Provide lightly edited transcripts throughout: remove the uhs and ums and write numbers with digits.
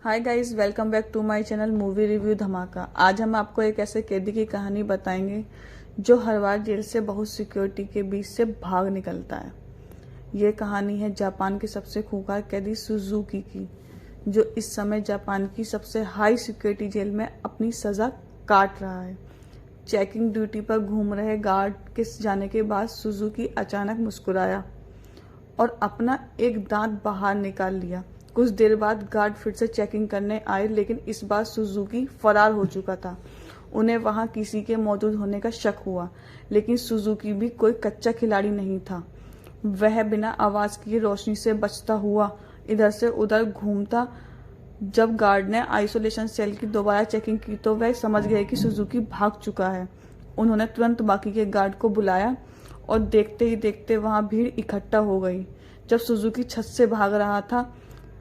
Hi guys, welcome back to my channel movie review Dhamaka. आज हम आपको एक ऐसे कैदी की कहानी बताएंगे जो हर बार जेल से बहुत सिक्योरिटी के बीच से भाग निकलता है। ये कहानी है जापान के सबसे खूंखार कैदी सुजुकी की, जो इस समय जापान की सबसे हाई सिक्योरिटी जेल में अपनी सजा काट रहा है। चेकिंग ड्यूटी पर घूम रहे गार्ड के जाने के बाद सुजुकी अचानक मुस्कुराया और अपना एक दांत बाहर निकाल लिया। कुछ देर बाद गार्ड फिर से चेकिंग करने आए, लेकिन इस बार सुजुकी फरार हो चुका था। उन्हें वहां किसी के मौजूद होने का शक हुआ, लेकिन सुजुकी भी कोई कच्चा खिलाड़ी नहीं था। वह बिना आवाज किए रोशनी से बचता हुआ इधर से उधर घूमता। जब गार्ड ने आइसोलेशन सेल की दोबारा चेकिंग की तो वह समझ गए कि सुजुकी भाग चुका है। उन्होंने तुरंत बाकी के गार्ड को बुलाया और देखते ही देखते वहां भीड़ इकट्ठा हो गई। जब सुजुकी छत से भाग रहा था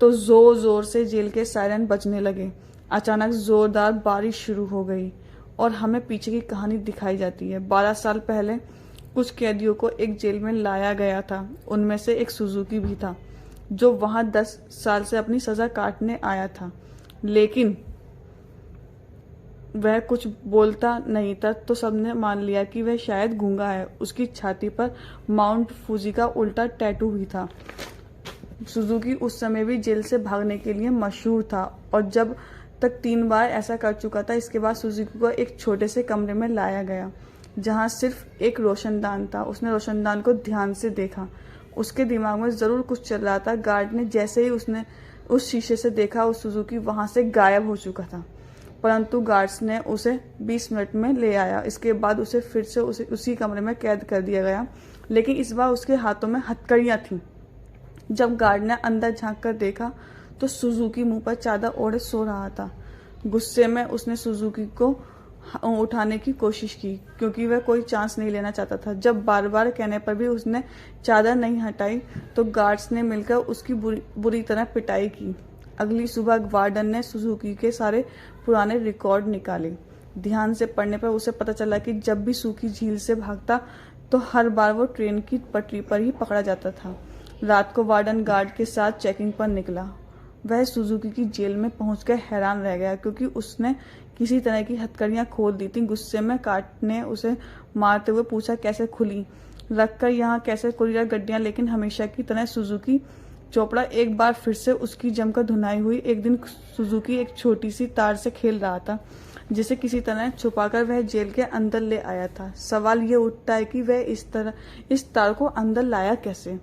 तो जोर जोर से जेल के सायरन बजने लगे। अचानक जोरदार बारिश शुरू हो गई और हमें पीछे की कहानी दिखाई जाती है। 12 साल पहले कुछ कैदियों को एक जेल में लाया गया था। उनमें से एक सुजुकी भी था, जो वहां 10 साल से अपनी सजा काटने आया था, लेकिन वह कुछ बोलता नहीं था तो सबने मान लिया कि वह शायद गूंगा है। उसकी छाती पर माउंट फूजी का उल्टा टैटू भी था। सुजुकी उस समय भी जेल से भागने के लिए मशहूर था और जब तक 3 बार ऐसा कर चुका था। इसके बाद सुजुकी को एक छोटे से कमरे में लाया गया जहां सिर्फ एक रोशनदान था। उसने रोशनदान को ध्यान से देखा। उसके दिमाग में जरूर कुछ चल रहा था। गार्ड ने जैसे ही उसने उस शीशे से देखा, उस सुजुकी वहां से गायब हो चुका था, परंतु गार्ड्स ने उसे 20 मिनट में ले आया। इसके बाद उसे फिर से उसी कमरे में कैद कर दिया गया, लेकिन इस बार उसके हाथों में हथकड़ियां थीं। जब गार्ड ने अंदर झांक कर देखा तो सुजुकी मुंह पर चादर ओढ़े सो रहा था। गुस्से में उसने सुजुकी को उठाने की कोशिश की, क्योंकि वह कोई चांस नहीं लेना चाहता था। जब बार बार कहने पर भी उसने चादर नहीं हटाई तो गार्ड्स ने मिलकर उसकी बुरी तरह पिटाई की। अगली सुबह वार्डन ने सुजुकी के सारे पुराने रिकॉर्ड निकाले। ध्यान से पढ़ने पर उसे पता चला कि जब भी सूखी झील से भागता तो हर बार वो ट्रेन की पटरी पर ही पकड़ा जाता था। रात को वार्डन गार्ड के साथ चेकिंग पर निकला। वह सुजुकी की जेल में पहुंचकर हैरान रह गया, क्योंकि उसने किसी तरह की हथकड़ियां खोल दी थी। गुस्से में गार्ड ने उसे मारते हुए पूछा, कैसे खुली? रखकर यहाँ कैसे खुली गड्डियां? लेकिन हमेशा की तरह सुजुकी चोपड़ा एक बार फिर से उसकी जमकर धुनाई हुई। एक दिन सुजुकी एक छोटी सी तार से खेल रहा था, जिसे किसी तरह छुपाकर वह जेल के अंदर ले आया था। सवाल ये उठता है कि वह इस तार को अंदर लाया कैसे?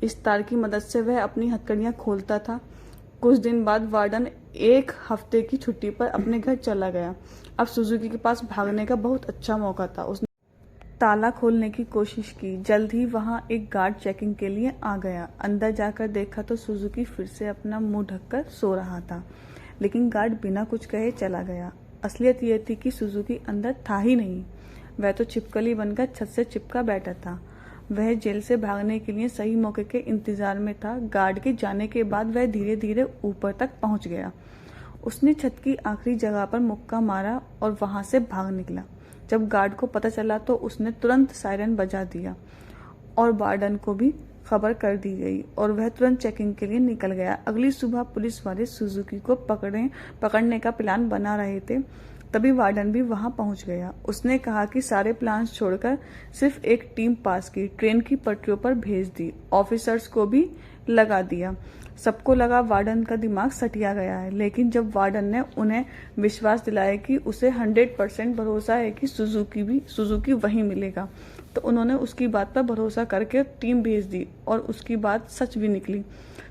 इस तार की मदद से वह अपनी हथकड़ियां खोलता था। कुछ दिन बाद वार्डन 1 हफ्ते की छुट्टी पर अपने घर चला गया। अब सुजुकी के पास भागने का बहुत अच्छा मौका था। उसने ताला खोलने की कोशिश की। जल्द ही वहां एक गार्ड चेकिंग के लिए आ गया। अंदर जाकर देखा तो सुजुकी फिर से अपना मुंह ढककर सो रहा था, लेकिन गार्ड बिना कुछ कहे चला गया। असलियत यह थी कि सुजुकी अंदर था ही नहीं। वह तो छिपकली बनकर छत से चिपका बैठा था। वह जेल से भागने के लिए सही मौके के इंतजार में था। गार्ड के जाने के बाद वह धीरे धीरे ऊपर तक पहुंच गया। उसने छत की आखिरी जगह पर मुक्का मारा और वहां से भाग निकला। जब गार्ड को पता चला तो उसने तुरंत सायरन बजा दिया और वार्डन को भी खबर कर दी गई और वह तुरंत चेकिंग के लिए निकल गया। अगली सुबह पुलिस वाले सुजुकी को पकड़ने का प्लान बना रहे थे। तभी वार्डन भी वहां पहुंच गया। उसने कहा कि सारे प्लान छोड़कर सिर्फ एक टीम पास की ट्रेन की पटरियों पर भेज दी। ऑफिसर्स को भी लगा दिया। सबको लगा वार्डन का दिमाग सटिया गया है, लेकिन जब वार्डन ने उन्हें विश्वास दिलाया कि उसे 100% भरोसा है कि सुजुकी वहीं मिलेगा, तो उन्होंने उसकी बात पर भरोसा करके टीम भेज दी और उसकी बात सच भी निकली।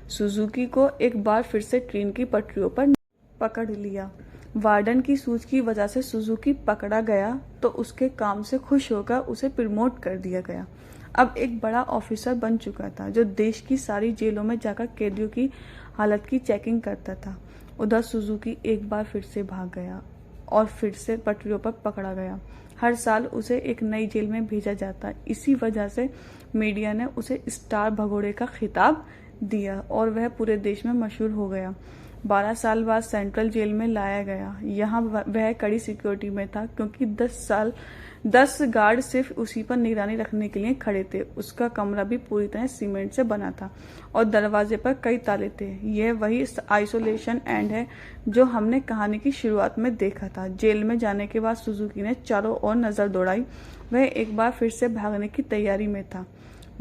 सुजुकी को एक बार फिर से ट्रेन की पटरियों पर पकड़ लिया। वार्डन की सूझ की वजह से सुजुकी पकड़ा गया तो उसके काम से खुश होकर उसे प्रमोट कर दिया गया। अब एक बड़ा ऑफिसर बन चुका था, जो देश की सारी जेलों में जाकर कैदियों की हालत की चेकिंग करता था। उधर सुजुकी एक बार फिर से भाग गया और फिर से पटरियों पर पकड़ा गया। हर साल उसे एक नई जेल में भेजा जाता। इसी वजह से मीडिया ने उसे स्टार भगोड़े का खिताब दिया और वह पूरे देश में मशहूर हो गया। 12 साल बाद सेंट्रल जेल में लाया गया। यहाँ वह कड़ी सिक्योरिटी में था क्योंकि 10 गार्ड सिर्फ उसी पर निगरानी रखने के लिए खड़े थे। उसका कमरा भी पूरी तरह सीमेंट से बना था और दरवाजे पर कई ताले थे। यह वही आइसोलेशन एंड है जो हमने कहानी की शुरुआत में देखा था। जेल में जाने के बाद सुजुकी ने चारों ओर नजर दौड़ाई। वह एक बार फिर से भागने की तैयारी में था।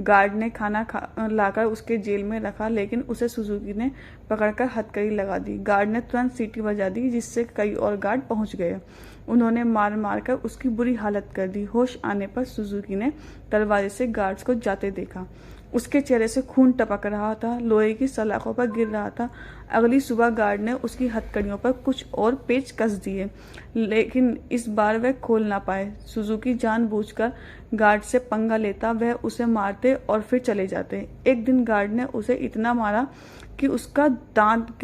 गार्ड ने खाना लाकर उसके जेल में रखा, लेकिन उसे सुजुकी ने पकड़कर हथकड़ी लगा दी। गार्ड ने तुरंत सीटी बजा दी, जिससे कई और गार्ड पहुंच गए। उन्होंने मार मार कर उसकी बुरी हालत कर दी। होश आने पर सुजुकी ने दरवाजे से गार्ड्स को जाते देखा। उसके चेहरे से खून टपक रहा था, लोहे की सलाखों पर गिर रहा था। अगली सुबह गार्ड ने उसकी हथकड़ियों पर कुछ और पेच कस दिए, लेकिन इस बार वह खोल ना पाए। सुजुकी जानबूझकर गार्ड से पंगा लेता, वह उसे मारते और फिर चले जाते। एक दिन गार्ड ने उसे इतना मारा कि उसका दांत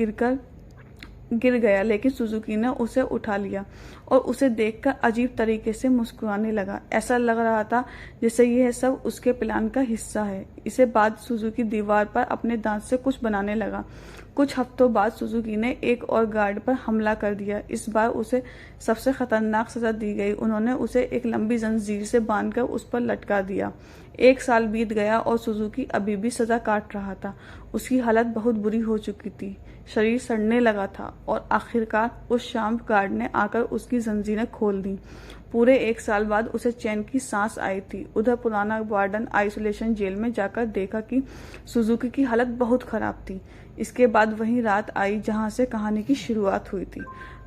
गिर गया, लेकिन सुजुकी ने उसे उठा लिया और उसे देखकर अजीब तरीके से मुस्कुराने लगा। ऐसा लग रहा था जैसे यह सब उसके प्लान का हिस्सा है। इसे बाद सुजुकी दीवार पर अपने दांत से कुछ बनाने लगा। कुछ हफ्तों बाद सुजुकी ने एक और गार्ड पर हमला कर दिया। इस बार उसे सबसे खतरनाक सजा दी गई। उन्होंने उसे एक लंबी जंजीर से बांधकर उस पर लटका दिया। 1 साल बीत गया और सुजुकी अभी भी सजा काट रहा था। उसकी हालत बहुत बुरी हो चुकी थी, शरीर सड़ने लगा था और आखिरकार उस शाम गार्ड ने आकर उसकी जंजीरें खोल दी। पूरे 1 साल बाद उसे चैन की सांस आई थी। उधर पुराना वार्डन आइसोलेशन जेल में जाकर देखा कि सुजुकी की हालत बहुत खराब थी। इसके बाद वही रात आई जहां से कहानी की शुरुआत हुई थी।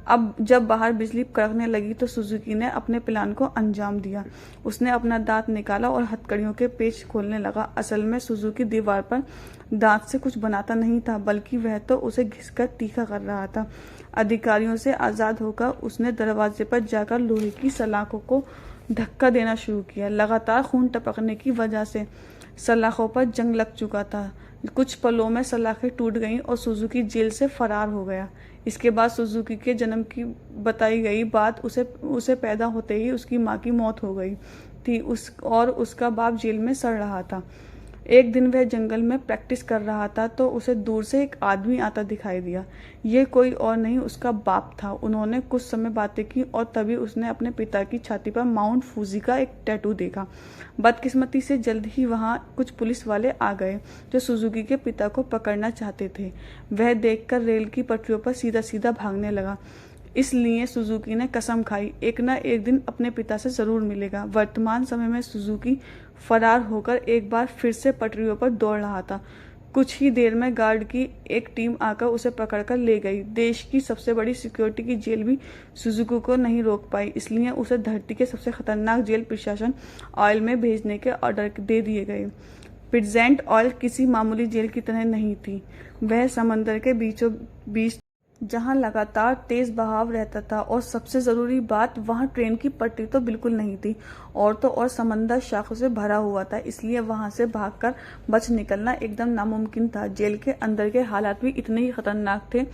अब जब बाहर बिजली कड़कने लगी तो सुजुकी ने अपने प्लान को अंजाम दिया। उसने अपना दांत निकाला और हथकड़ियों के पेच खोलने लगा। असल में सुजुकी दीवार पर दांत से कुछ बनाता नहीं था, बल्कि वह तो उसे घिसकर तीखा कर रहा था। अधिकारियों से आजाद होकर उसने दरवाजे पर जाकर लोहे की सलाखों को धक्का देना शुरू किया। लगातार खून टपकने की वजह से सलाखों पर जंग लग चुका था। कुछ पलों में सलाखें टूट गईं और सुजुकी जेल से फरार हो गया। इसके बाद सुजुकी के जन्म की बताई गई बात, उसे पैदा होते ही उसकी माँ की मौत हो गई थी और उसका बाप जेल में सड़ रहा था। एक दिन वह जंगल में प्रैक्टिस कर रहा था तो उसे दूर से एक आदमी आता दिखाई दिया। ये कोई और नहीं, उसका बाप था। उन्होंने कुछ समय बातें की और तभी उसने अपने पिता की छाती पर माउंट फूजी का एक टैटू देखा। बदकिस्मती से जल्द ही वहां कुछ पुलिस वाले आ गए जो सुजुकी के पिता को पकड़ना चाहते थे। वह देखकर रेल की पटरियों पर सीधा सीधा भागने लगा। इसलिए सुजुकी ने कसम खाई, एक ना एक दिन अपने पिता से जरूर मिलेगा। वर्तमान समय में सुजुकी फरार होकर एक बार फिर से पटरियों पर दौड़ रहा था। कुछ ही देर में गार्ड की एक टीम आकर उसे पकड़कर ले गई। देश की सबसे बड़ी सिक्योरिटी की जेल भी सुजुकी को नहीं रोक पाई, इसलिए उसे धरती के सबसे खतरनाक जेल प्रशासन ऑयल में भेजने के ऑर्डर दे दिए गए। प्रेजेंट ऑयल किसी मामूली जेल की तरह नहीं थी। वह समंदर के बीचों बीच जहां लगातार तेज बहाव रहता था और सबसे जरूरी बात, वहां ट्रेन की पटरी तो बिल्कुल नहीं थी और तो और समंदर शाखों से भरा हुआ था। इसलिए वहां से भागकर बच निकलना एकदम नामुमकिन था। जेल के अंदर के हालात भी इतने ही खतरनाक थे।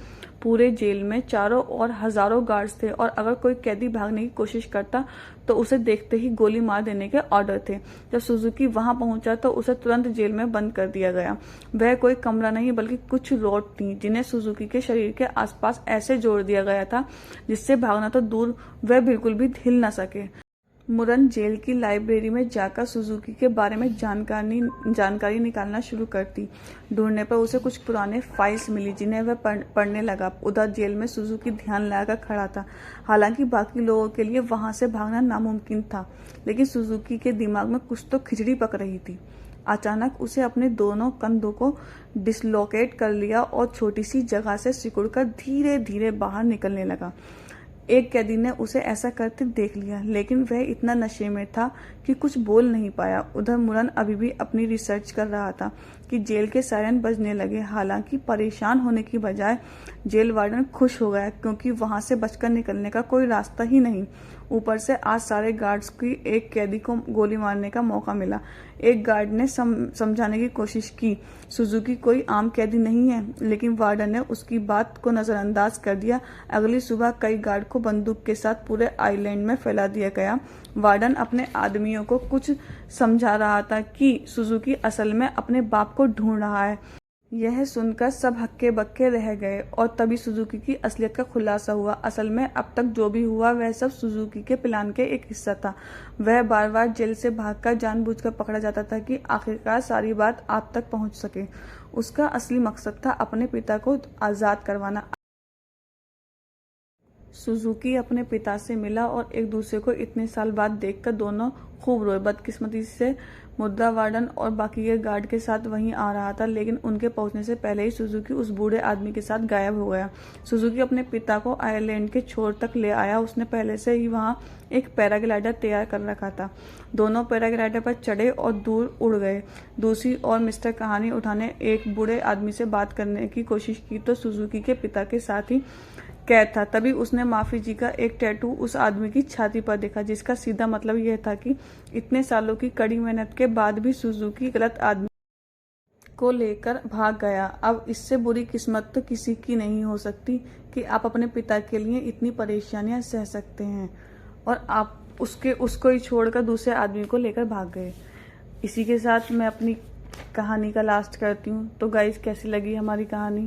पूरे जेल में चारों ओर हजारों गार्ड्स थे और अगर कोई कैदी भागने की कोशिश करता तो उसे देखते ही गोली मार देने के ऑर्डर थे। जब सुजुकी वहां पहुंचा तो उसे तुरंत जेल में बंद कर दिया गया। वह कोई कमरा नहीं बल्कि कुछ रॉड थी जिन्हें सुजुकी के शरीर के आसपास ऐसे जोड़ दिया गया था जिससे भागना तो दूर, वह बिल्कुल भी हिल न सके। मुरन जेल की लाइब्रेरी में जाकर सुजुकी के बारे में जानकारी निकालना शुरू करती। ढूंढने पर उसे कुछ पुराने फाइल्स मिली जिन्हें वह पढ़ने लगा। उधर जेल में सुजुकी ध्यान लगाकर खड़ा था। हालांकि बाकी लोगों के लिए वहां से भागना नामुमकिन था, लेकिन सुजुकी के दिमाग में कुछ तो खिचड़ी पक रही थी। अचानक उसे अपने दोनों कंधों को डिसलोकेट कर लिया और छोटी सी जगह से सिकुड़कर धीरे धीरे बाहर निकलने लगा। एक कैदी ने उसे ऐसा करते देख लिया, लेकिन वह इतना नशे में था कि कुछ बोल नहीं पाया। उधर मुरन अभी भी अपनी रिसर्च कर रहा था कि जेल के सायरन बजने लगे। हालांकि परेशान होने की बजाय जेल वार्डन खुश हो गया क्योंकि वहां से बचकर निकलने का कोई रास्ता ही नहीं। ऊपर से आज सारे गार्ड्स की एक कैदी को गोली मारने का मौका मिला। एक गार्ड ने समझाने की कोशिश की, सुजुकी कोई आम कैदी नहीं है, लेकिन वार्डन ने उसकी बात को नजरअंदाज कर दिया। अगली सुबह कई गार्ड को बंदूक के साथ पूरे आइलैंड में फैला दिया गया। वार्डन अपने आदमियों को कुछ समझा रहा था कि सुजुकी असल में अपने बाप को ढूंढ रहा है। यह सुनकर सब हक्के बक्के रह गए और तभी सुजुकी की असलियत का खुलासा हुआ। असल में अब तक जो भी हुआ वह सब सुजुकी के प्लान के एक हिस्सा था। वह बार बार जेल से भागकर जानबूझकर पकड़ा जाता था कि आखिरकार सारी बात आप तक पहुंच सके। उसका असली मकसद था अपने पिता को आज़ाद करवाना। सुजुकी अपने पिता से मिला और एक दूसरे को इतने साल बाद देखकर दोनों खूब रोए। बदकिस्मती से मुद्रा वार्डन और बाकी के गार्ड के साथ वहीं आ रहा था, लेकिन उनके पहुंचने से पहले ही सुजुकी उस बूढ़े आदमी के साथ गायब हो गया। सुजुकी अपने पिता को आयरलैंड के छोर तक ले आया। उसने पहले से ही वहां एक पैराग्लाइडर तैयार कर रखा था। दोनों पैराग्लाइडर पर चढ़े और दूर उड़ गए। दूसरी ओर मिस्टर कहानी उठाने एक बूढ़े आदमी से बात करने की कोशिश की तो सुजुकी के पिता के साथ ही कैद था। तभी उसने माफी जी का एक टैटू उस आदमी की छाती पर देखा, जिसका सीधा मतलब यह था कि इतने सालों की कड़ी मेहनत के बाद भी सुजुकी गलत आदमी को लेकर भाग गया। अब इससे बुरी किस्मत तो किसी की नहीं हो सकती कि आप अपने पिता के लिए इतनी परेशानियां सह सकते हैं और आप उसको ही छोड़कर दूसरे आदमी को लेकर भाग गए। इसी के साथ मैं अपनी कहानी का लास्ट करती हूँ। तो गाइस, कैसी लगी हमारी कहानी?